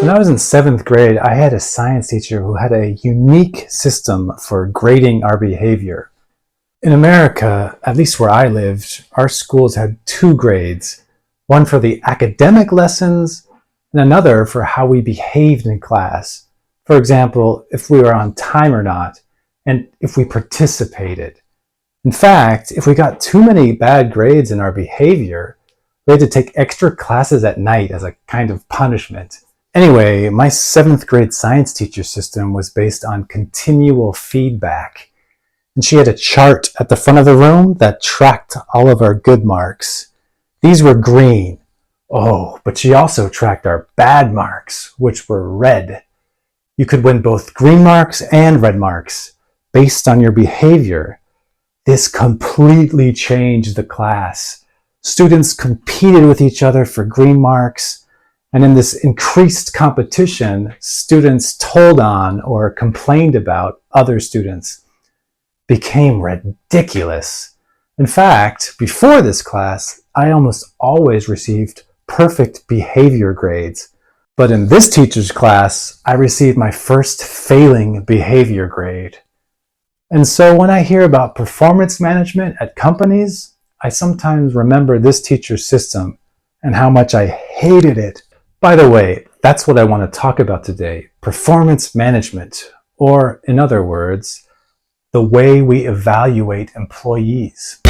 When I was in seventh grade, I had a science teacher who had a unique system for grading our behavior. In America, at least where I lived, our schools had two grades, one for the academic lessons and another for how we behaved in class. For example, if we were on time or not, and if we participated. In fact, if we got too many bad grades in our behavior, we had to take extra classes at night as a kind of punishment. Anyway, my seventh grade science teacher system was based on continual feedback. And she had a chart at the front of the room that tracked all of our good marks. These were green. Oh, but she also tracked our bad marks, which were red. You could win both green marks and red marks based on your behavior. This completely changed the class. Students competed with each other for green marks. And in this increased competition, students told on or complained about other students. Became ridiculous. In fact, before this class, I almost always received perfect behavior grades. But in this teacher's class, I received my first failing behavior grade. And so when I hear about performance management at companies, I sometimes remember this teacher's system and how much I hated it. By the way, that's what I want to talk about today, performance management, or in other words, the way we evaluate employees.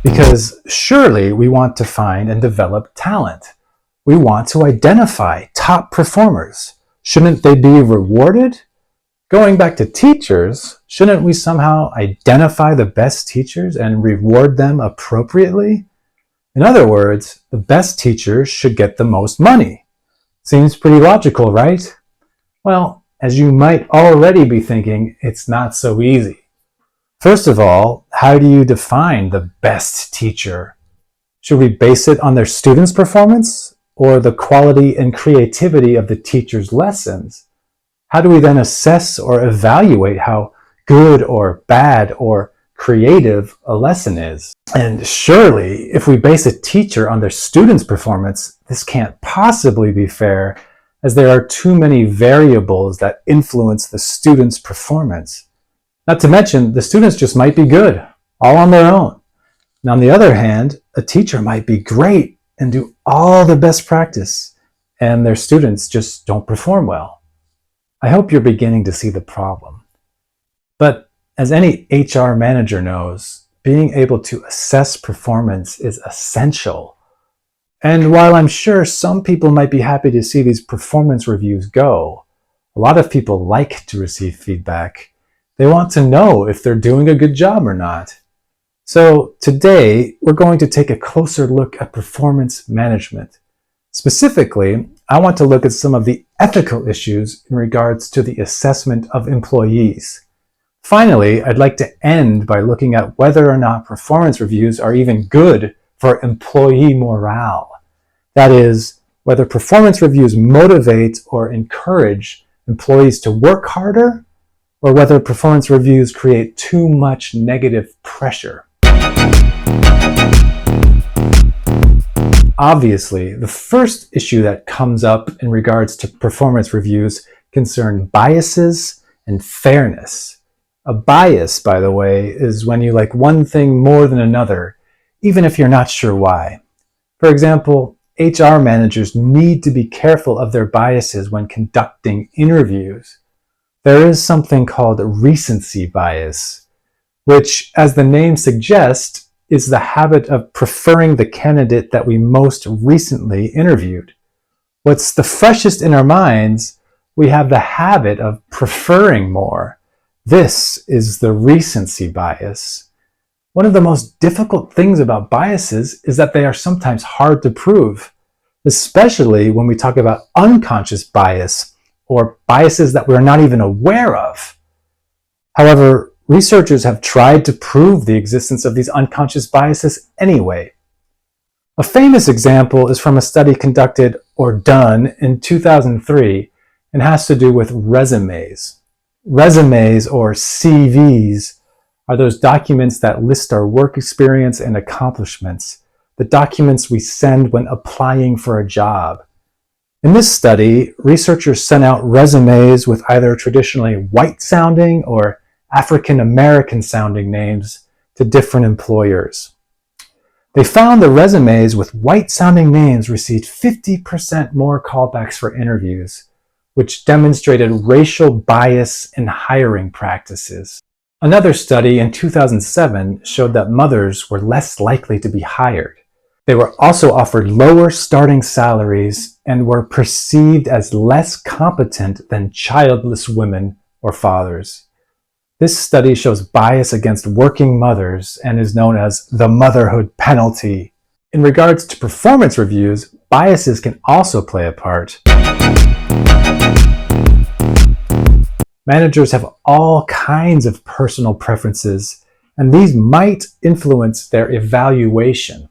Because surely we want to find and develop talent. We want to identify top performers. Shouldn't they be rewarded? Going back to teachers, shouldn't we somehow identify the best teachers and reward them appropriately? In other words, the best teachers should get the most money. Seems pretty logical, right? Well, as you might already be thinking, it's not so easy. First of all, how do you define the best teacher? Should we base it on their students' performance or the quality and creativity of the teacher's lessons? How do we then assess or evaluate how good or bad or creative a lesson is? And surely, if we base a teacher on their students' performance, this can't possibly be fair, as there are too many variables that influence the students' performance. Not to mention, the students just might be good, all on their own. And on the other hand, a teacher might be great and do all the best practice, and their students just don't perform well. I hope you're beginning to see the problem. But as any HR manager knows, being able to assess performance is essential. And while I'm sure some people might be happy to see these performance reviews go, a lot of people like to receive feedback. They want to know if they're doing a good job or not. So today, we're going to take a closer look at performance management. Specifically, I want to look at some of the ethical issues in regards to the assessment of employees. Finally, I'd like to end by looking at whether or not performance reviews are even good for employee morale. That is, whether performance reviews motivate or encourage employees to work harder, or whether performance reviews create too much negative pressure. Obviously, the first issue that comes up in regards to performance reviews concern biases and fairness. A bias, by the way, is when you like one thing more than another, even if you're not sure why. For example, HR managers need to be careful of their biases when conducting interviews. There is something called recency bias, which, as the name suggests, is the habit of preferring the candidate that we most recently interviewed. What's the freshest in our minds, we have the habit of preferring more. This is the recency bias. One of the most difficult things about biases is that they are sometimes hard to prove, especially when we talk about unconscious bias or biases that we're not even aware of. However, researchers have tried to prove the existence of these unconscious biases anyway. A famous example is from a study conducted or done in 2003 and has to do with resumes. Resumes, or CVs, are those documents that list our work experience and accomplishments. the documents we send when applying for a job. In this study, researchers sent out resumes with either traditionally white-sounding or African-American sounding names to different employers. They found the resumes with white-sounding names received 50% more callbacks for interviews, which demonstrated racial bias in hiring practices. Another study in 2007 showed that mothers were less likely to be hired. They were also offered lower starting salaries and were perceived as less competent than childless women or fathers. This study shows bias against working mothers and is known as the motherhood penalty. In regards to performance reviews, biases can also play a part. Managers have all kinds of personal preferences, and these might influence their evaluation.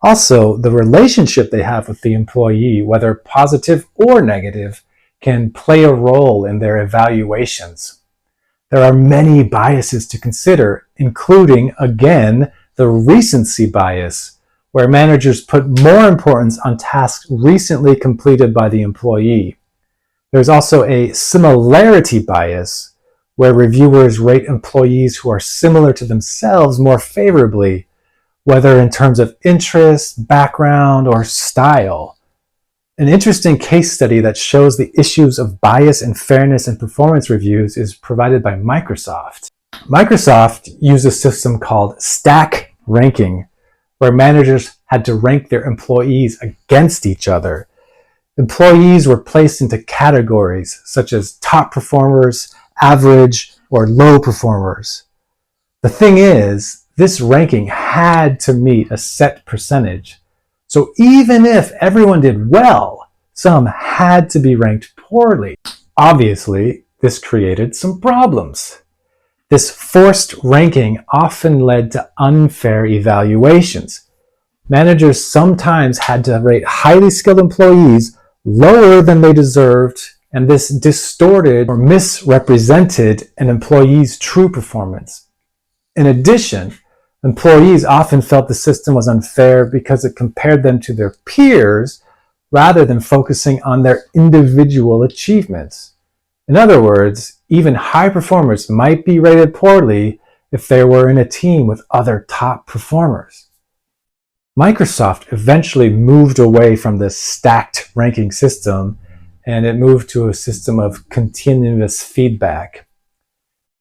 Also, the relationship they have with the employee, whether positive or negative, can play a role in their evaluations. There are many biases to consider, including, again, the recency bias, where managers put more importance on tasks recently completed by the employee. There's also a similarity bias, where reviewers rate employees who are similar to themselves more favorably, whether in terms of interest, background, or style. An interesting case study that shows the issues of bias and fairness in performance reviews is provided by Microsoft. Microsoft used a system called stack ranking, where managers had to rank their employees against each other. Employees were placed into categories such as top performers, average, or low performers. The thing is, this ranking had to meet a set percentage. So even if everyone did well, some had to be ranked poorly. Obviously, this created some problems. This forced ranking often led to unfair evaluations. Managers sometimes had to rate highly skilled employees lower than they deserved, and this distorted or misrepresented an employee's true performance. In addition, employees often felt the system was unfair because it compared them to their peers rather than focusing on their individual achievements. In other words, even high performers might be rated poorly if they were in a team with other top performers. Microsoft eventually moved away from this stacked ranking system, and it moved to a system of continuous feedback.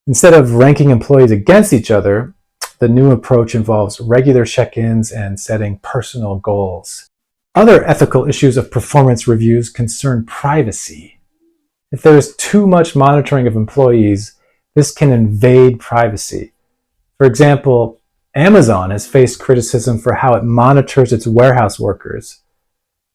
Instead of ranking employees against each other, the new approach involves regular check-ins and setting personal goals. Other ethical issues of performance reviews concern privacy. If there is too much monitoring of employees, this can invade privacy. For example, Amazon has faced criticism for how it monitors its warehouse workers.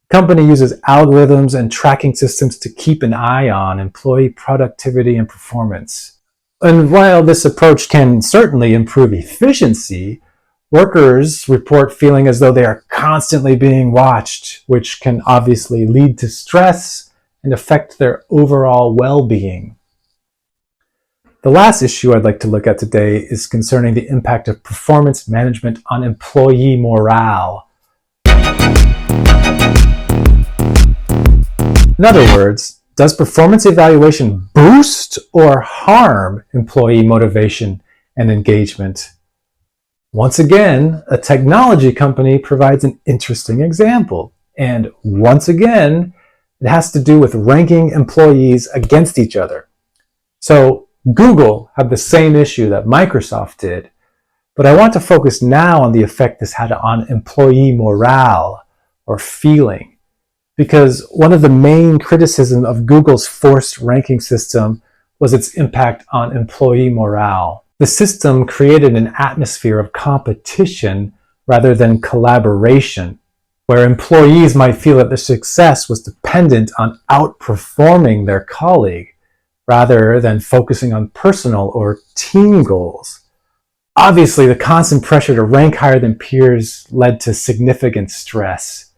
The company uses algorithms and tracking systems to keep an eye on employee productivity and performance. And while this approach can certainly improve efficiency, workers report feeling as though they are constantly being watched, which can obviously lead to stress and affect their overall well-being. The last issue I'd like to look at today is concerning the impact of performance management on employee morale. In other words, does performance evaluation boost or harm employee motivation and engagement? Once again, a technology company provides an interesting example. And once again, it has to do with ranking employees against each other. So Google had the same issue that Microsoft did, but I want to focus now on the effect this had on employee morale or feeling, because one of the main criticisms of Google's forced ranking system was its impact on employee morale. The system created an atmosphere of competition rather than collaboration, where employees might feel that their success was dependent on outperforming their colleague, rather than focusing on personal or team goals. Obviously, the constant pressure to rank higher than peers led to significant stress.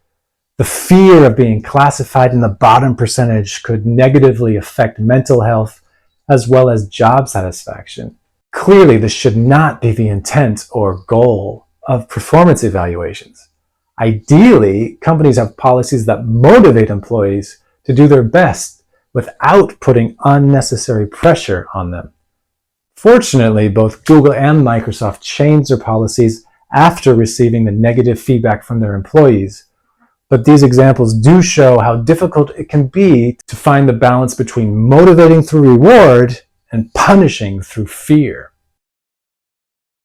The fear of being classified in the bottom percentage could negatively affect mental health as well as job satisfaction. Clearly, this should not be the intent or goal of performance evaluations. Ideally, companies have policies that motivate employees to do their best without putting unnecessary pressure on them. Fortunately, both Google and Microsoft changed their policies after receiving the negative feedback from their employees. But these examples do show how difficult it can be to find the balance between motivating through reward and punishing through fear.